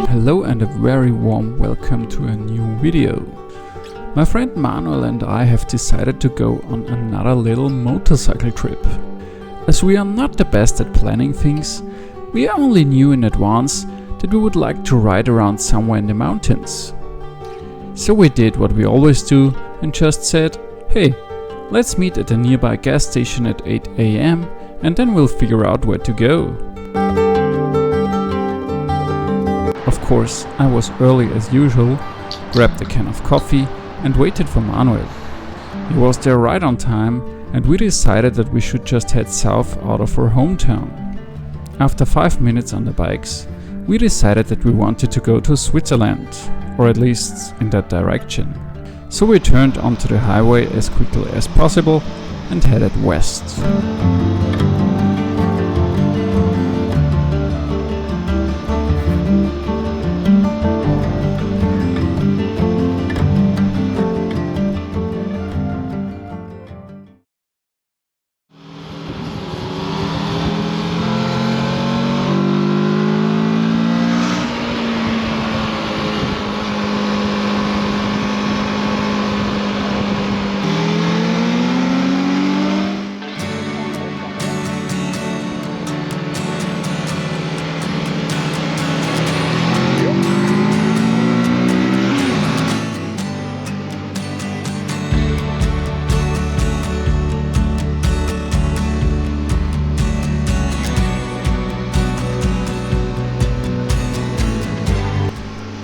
Hello and a very warm welcome to a new video. My friend Manuel and I have decided to go on another little motorcycle trip. As we are not the best at planning things, we only knew in advance that we would like to ride around somewhere in the mountains. So we did what we always do and just said, hey, let's meet at a nearby gas station at 8 AM and then we'll figure out where to go. Of course, I was early as usual, grabbed a can of coffee and waited for Manuel. He was there right on time and we decided that we should just head south out of our hometown. After 5 minutes on the bikes, we decided that we wanted to go to Switzerland, or at least in that direction. So we turned onto the highway as quickly as possible and headed west.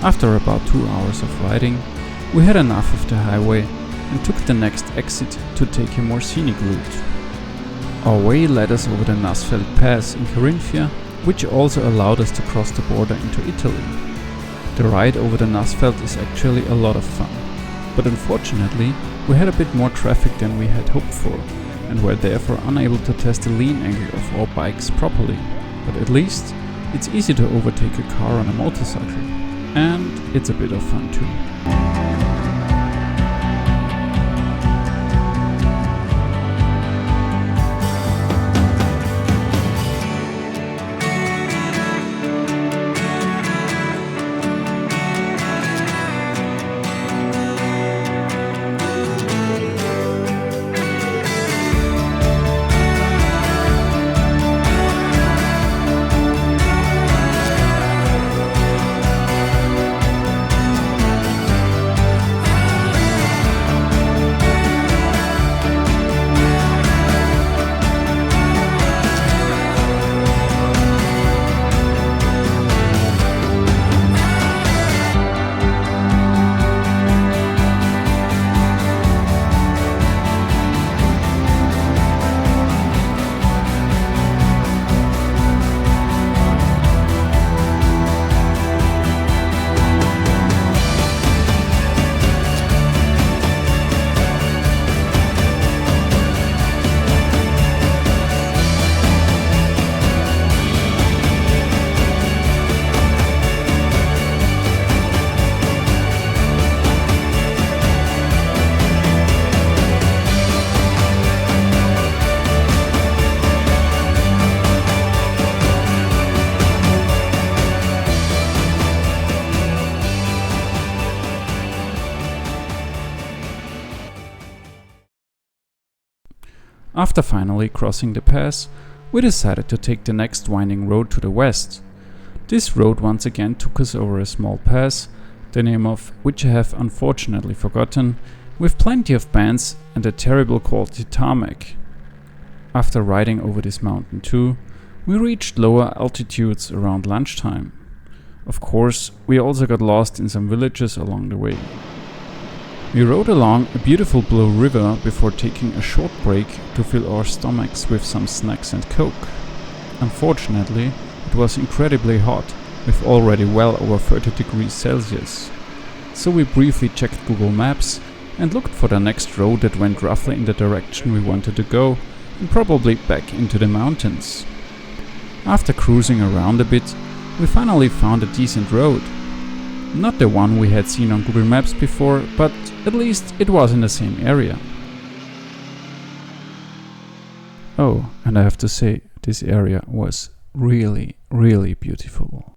After about 2 hours of riding, we had enough of the highway and took the next exit to take a more scenic route. Our way led us over the Nassfeld Pass in Carinthia, which also allowed us to cross the border into Italy. The ride over the Nassfeld is actually a lot of fun, but unfortunately we had a bit more traffic than we had hoped for and were therefore unable to test the lean angle of our bikes properly, but at least it's easy to overtake a car on a motorcycle. And it's a bit of fun too. After finally crossing the pass, we decided to take the next winding road to the west. This road once again took us over a small pass, the name of which I have unfortunately forgotten, with plenty of bends and a terrible quality tarmac. After riding over this mountain too, we reached lower altitudes around lunchtime. Of course, we also got lost in some villages along the way. We rode along a beautiful blue river before taking a short break to fill our stomachs with some snacks and coke. Unfortunately, it was incredibly hot, with already well over 30 degrees Celsius. So we briefly checked Google Maps and looked for the next road that went roughly in the direction we wanted to go and probably back into the mountains. After cruising around a bit, we finally found a decent road. Not the one we had seen on Google Maps before, but at least it was in the same area. Oh, and I have to say, this area was really, really beautiful.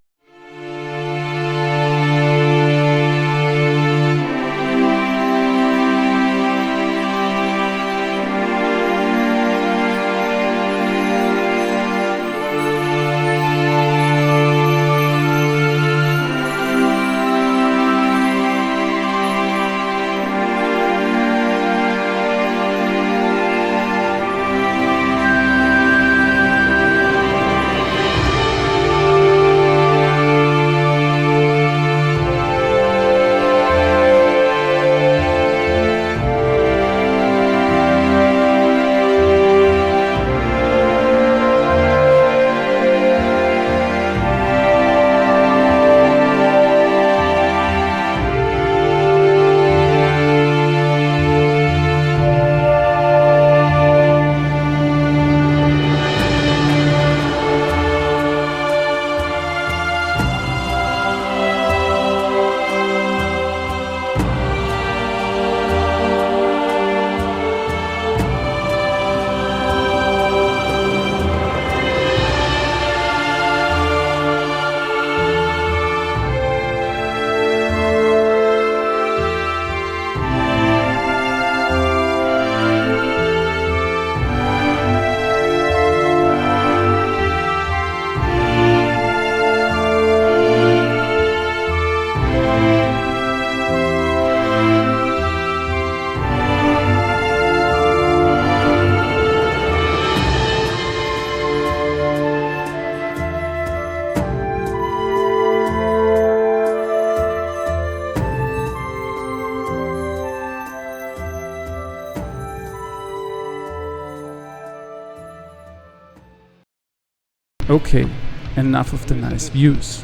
Okay, enough of the nice views.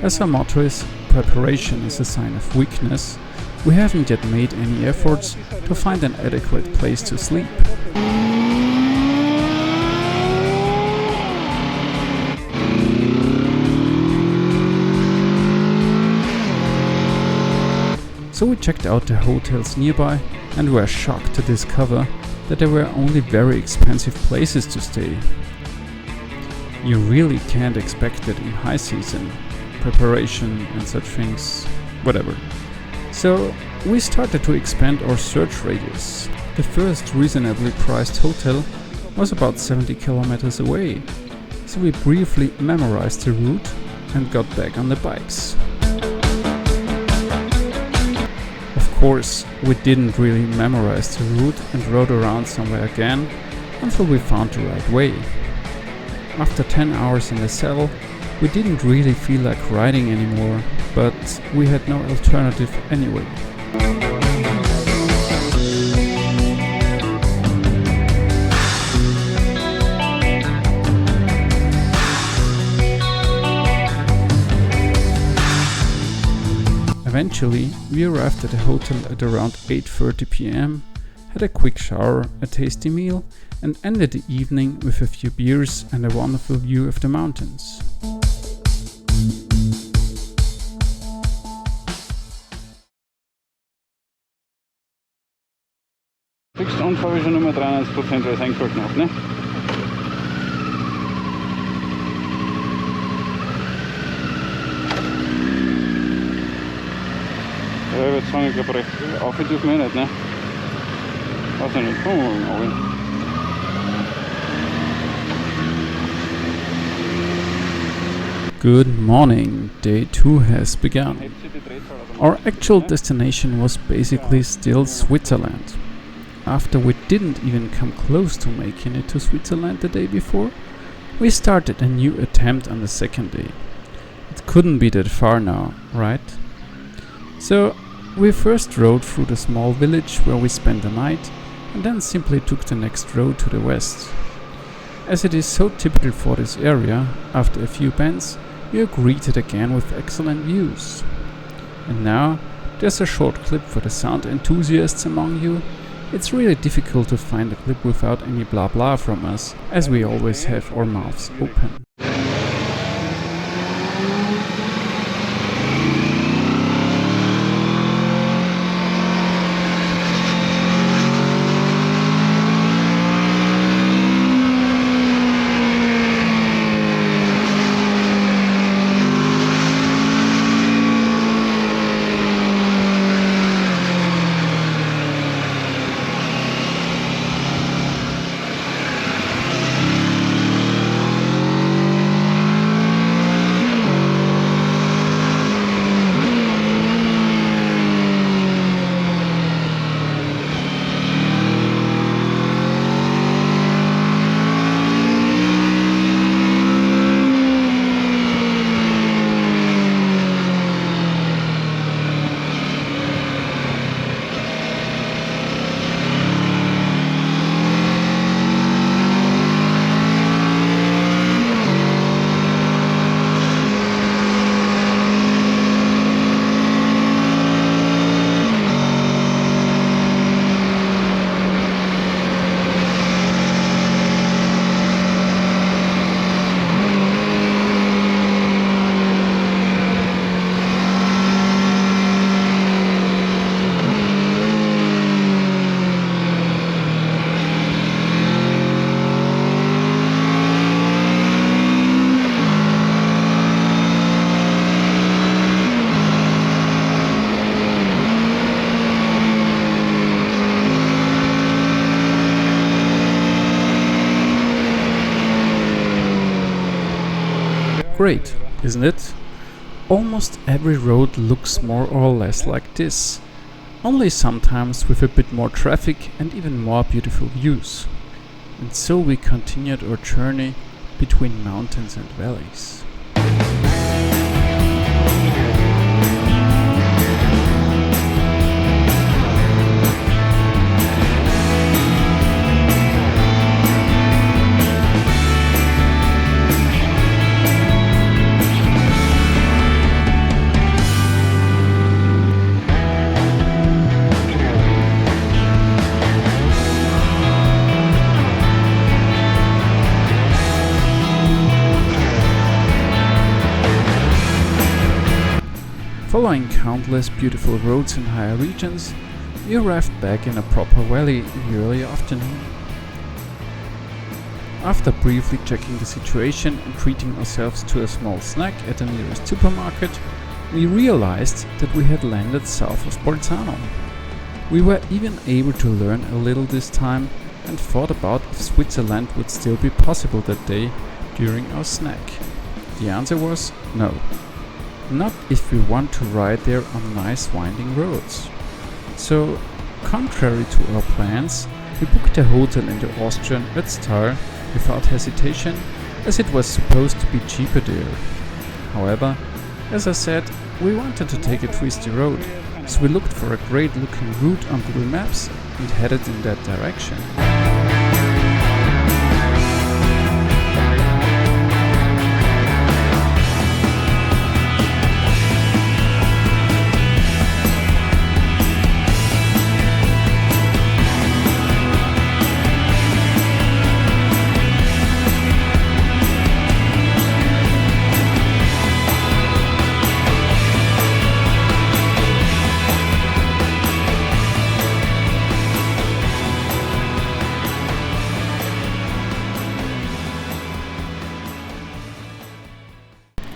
As our motto is, preparation is a sign of weakness, we haven't yet made any efforts to find an adequate place to sleep. So we checked out the hotels nearby and were shocked to discover that there were only very expensive places to stay. You really can't expect it in high season, preparation and such things, whatever. So we started to expand our search radius. The first reasonably priced hotel was about 70 kilometers away, so we briefly memorized the route and got back on the bikes. Of course, we didn't really memorize the route and rode around somewhere again until we found the right way. After 10 hours in the saddle, we didn't really feel like riding anymore, but we had no alternative anyway. Eventually, we arrived at the hotel at around 8:30 p.m., had a quick shower, a tasty meal, and ended the evening with a few beers and a wonderful view of the mountains. Fixstund får vi schon nur 93%, weil es eingefallen noch, ne? Ja, ich würde sagen, ich glaube recht auf dürfen wir nicht, ne? Weiß ich nicht, kommen wir mal rein. Good morning, day 2 has begun. Our actual destination was basically still Switzerland. After we didn't even come close to making it to Switzerland the day before, we started a new attempt on the second day. It couldn't be that far now, right? So we first rode through the small village where we spent the night and then simply took the next road to the west. As it is so typical for this area, after a few bends, we are greeted again with excellent views. And now, there's a short clip for the sound enthusiasts among you. It's really difficult to find a clip without any blah blah from us, as we always have our mouths open. Great, isn't it? Almost every road looks more or less like this, only sometimes with a bit more traffic and even more beautiful views. And so we continued our journey between mountains and valleys. Following countless beautiful roads in higher regions, we arrived back in a proper valley in the early afternoon. After briefly checking the situation and treating ourselves to a small snack at the nearest supermarket, we realized that we had landed south of Bolzano. We were even able to learn a little this time and thought about if Switzerland would still be possible that day during our snack. The answer was no. Not if we want to ride there on nice winding roads. So, contrary to our plans, we booked a hotel in the Austrian Ötztal without hesitation, as it was supposed to be cheaper there. However, as I said, we wanted to take a twisty road, so we looked for a great looking route on Google Maps and headed in that direction.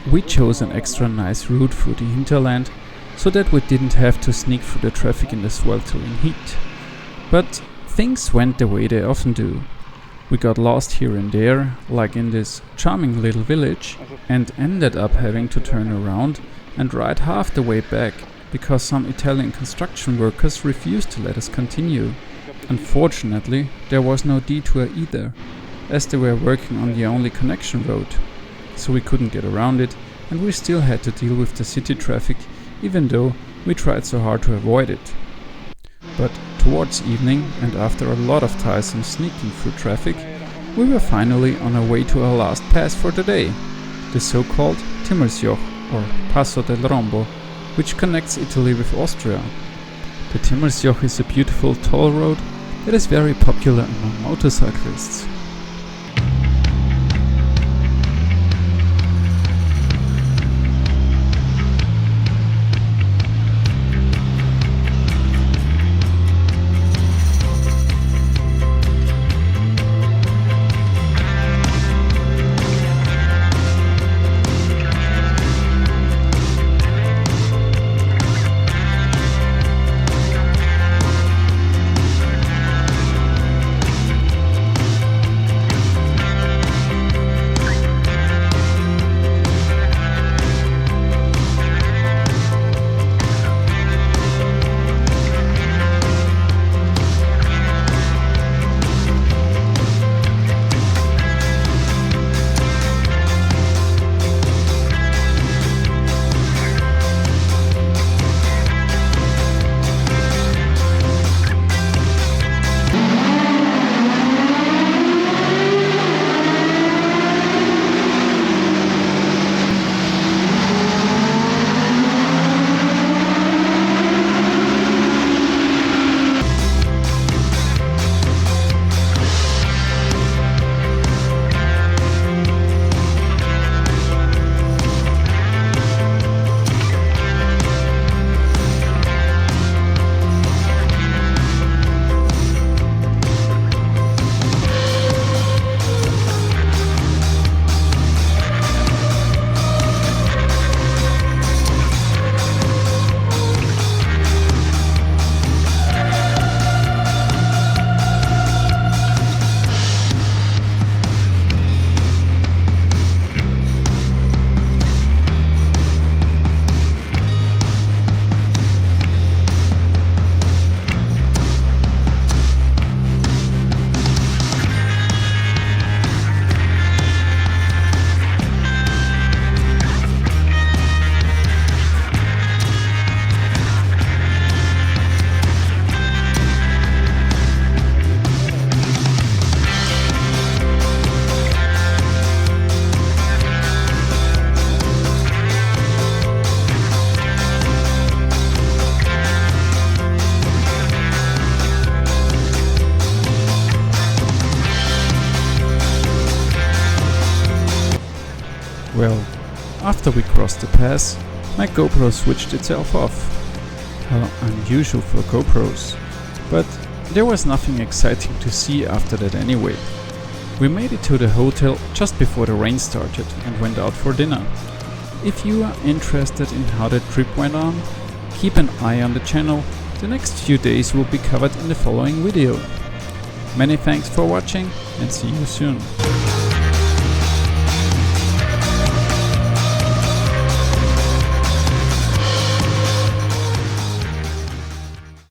We chose an extra nice route through the hinterland so that we didn't have to sneak through the traffic in the sweltering heat. But things went the way they often do. We got lost here and there, like in this charming little village, and ended up having to turn around and ride half the way back because some Italian construction workers refused to let us continue. Unfortunately, there was no detour either, as they were working on the only connection road. So we couldn't get around it, and we still had to deal with the city traffic, even though we tried so hard to avoid it. But towards evening, and after a lot of tiresome sneaking through traffic, we were finally on our way to our last pass for the day, the so-called Timmersjoch, or Passo del Rombo, which connects Italy with Austria. The Timmersjoch is a beautiful toll road that is very popular among motorcyclists. Well, after we crossed the pass, my GoPro switched itself off. How unusual for GoPros. But there was nothing exciting to see after that anyway. We made it to the hotel just before the rain started and went out for dinner. If you are interested in how the trip went on, keep an eye on the channel. The next few days will be covered in the following video. Many thanks for watching and see you soon.